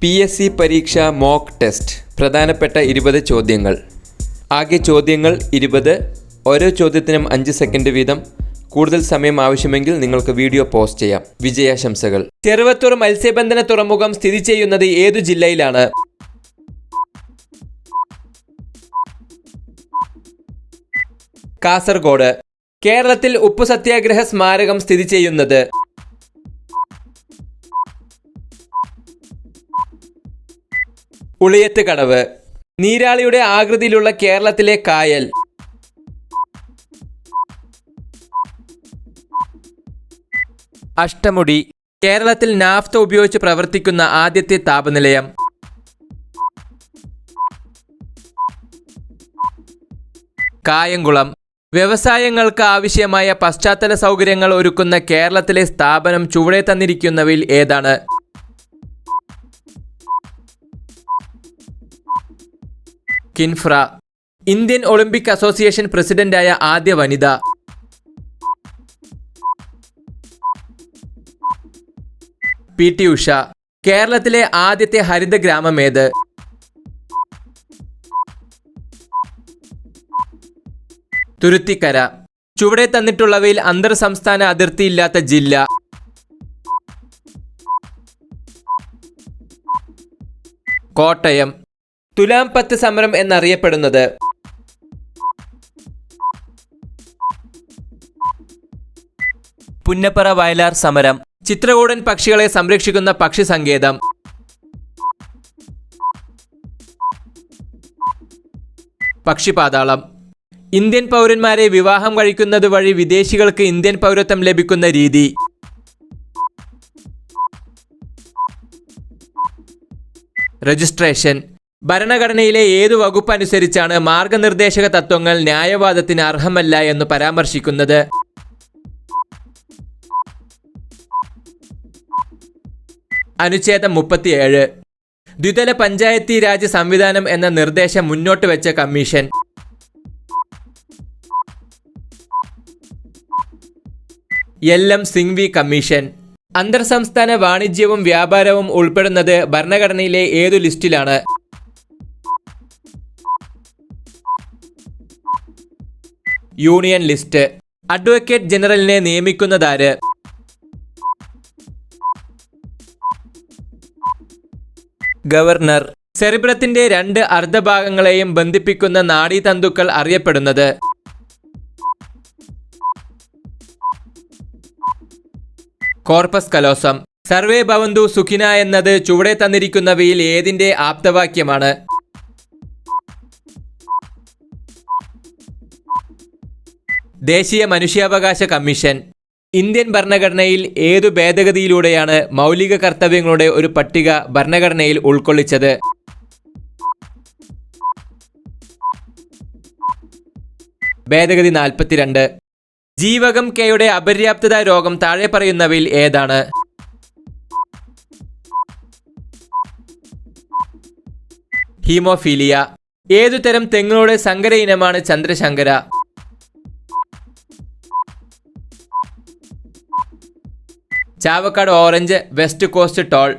PSC പരീക്ഷ mock test പ്രധാനപ്പെട്ട 20 ചോദ്യങ്ങൾ. ആകെ ചോദ്യങ്ങൾ 20. ഓരോ ചോദ്യത്തിനും 5 സെക്കൻഡ് വീതം. കൂടുതൽ സമയം ആവശ്യമെങ്കിൽ നിങ്ങൾക്ക് വീഡിയോ പോസ്റ്റ് ചെയ്യാം. വിജയാശംസകൾ. ചെറുവത്തൂർ മത്സ്യബന്ധന തുറമുഖം സ്ഥിതി ചെയ്യുന്നത് ഏതു ജില്ലയിലാണ്? കാസർഗോഡ്. കേരളത്തിൽ ഉപ്പു സത്യാഗ്രഹ സ്മാരകം സ്ഥിതി ചെയ്യുന്നത്? ഉളിയത്ത് കടവ്. നീരാളിയുടെ ആകൃതിയിലുള്ള കേരളത്തിലെ കായൽ? അഷ്ടമുടി. കേരളത്തിൽ നാഫ്ത ഉപയോഗിച്ച് പ്രവർത്തിക്കുന്ന ആദ്യത്തെ താപനിലയം? കായംകുളം. വ്യവസായങ്ങൾക്ക് ആവശ്യമായ പശ്ചാത്തല സൗകര്യങ്ങൾ ഒരുക്കുന്ന കേരളത്തിലെ സ്ഥാപനം ചുവടെ തന്നിരിക്കുന്നവയിൽ ഏതാണ്? കിൻഫ്ര. ഇന്ത്യൻ ഒളിമ്പിക് അസോസിയേഷൻ പ്രസിഡന്റായ ആദ്യ വനിത? PT ഉഷ. കേരളത്തിലെ ആദ്യത്തെ ഹരിത ഗ്രാമം ഏത്? തുരുത്തിക്കര. ചുവടെ തന്നിട്ടുള്ളവയിൽ അന്തർ സംസ്ഥാന അതിർത്തിയില്ലാത്ത ജില്ല? കോട്ടയം. തുലാം 10 സമരം എന്നറിയപ്പെടുന്നത്? പുന്നപ്പറ വയലാർ സമരം. ചിത്രകൂടൻ പക്ഷികളെ സംരക്ഷിക്കുന്ന പക്ഷി സങ്കേതം? പക്ഷിപാതാളം. ഇന്ത്യൻ പൗരന്മാരെ വിവാഹം കഴിക്കുന്നത് വഴി വിദേശികൾക്ക് ഇന്ത്യൻ പൗരത്വം ലഭിക്കുന്ന രീതി? രജിസ്ട്രേഷൻ. ഭരണഘടനയിലെ ഏതു വകുപ്പ് അനുസരിച്ചാണ് മാർഗനിർദ്ദേശക തത്വങ്ങൾ ന്യായവാദത്തിന് അർഹമല്ല എന്ന് പരാമർശിക്കുന്നത്? അനുച്ഛേദം 37. ദ്വിതല പഞ്ചായത്തി രാജ് സംവിധാനം എന്ന നിർദ്ദേശം മുന്നോട്ട് വെച്ച കമ്മീഷൻ? LM Singhvi commission. അന്തർ സംസ്ഥാന വാണിജ്യവും വ്യാപാരവും ഉൾപ്പെടുന്നത് ഭരണഘടനയിലെ ഏതു ലിസ്റ്റിലാണ്? Union list. അഡ്വക്കേറ്റ് ജനറലിനെ നിയമിക്കുന്നതാര്? ഗവർണർ. സെറിബ്രത്തിന്റെ 2 അർദ്ധഭാഗങ്ങളെയും ബന്ധിപ്പിക്കുന്ന നാഡീതന്തുക്കൾ അറിയപ്പെടുന്നത്? Corpus callosum. സർവേ ഭവന്തു സുഖിന എന്നത് ചുവടെ തന്നിരിക്കുന്നവയിൽ ഏതിന്റെ ആപ്തവാക്യമാണ്? ദേശീയ മനുഷ്യാവകാശ കമ്മീഷൻ. ഇന്ത്യൻ ഭരണഘടനയിൽ ഏതു ഭേദഗതിയിലൂടെയാണ് മൗലിക കർത്തവ്യങ്ങളുടെ ഒരു പട്ടിക ഭരണഘടനയിൽ ഉൾക്കൊള്ളിച്ചത്? ഭേദഗതി 42. ജീവകം കെയുടെ അപര്യാപ്തത രോഗം താഴെ പറയുന്നവയിൽ ഏതാണ്? ഹീമോഫീലിയ. ഏതുതരം തെങ്ങുകളുടെ സങ്കര ഇനമാണ് Chandrashankara? Chavakkad orange, west coast tall.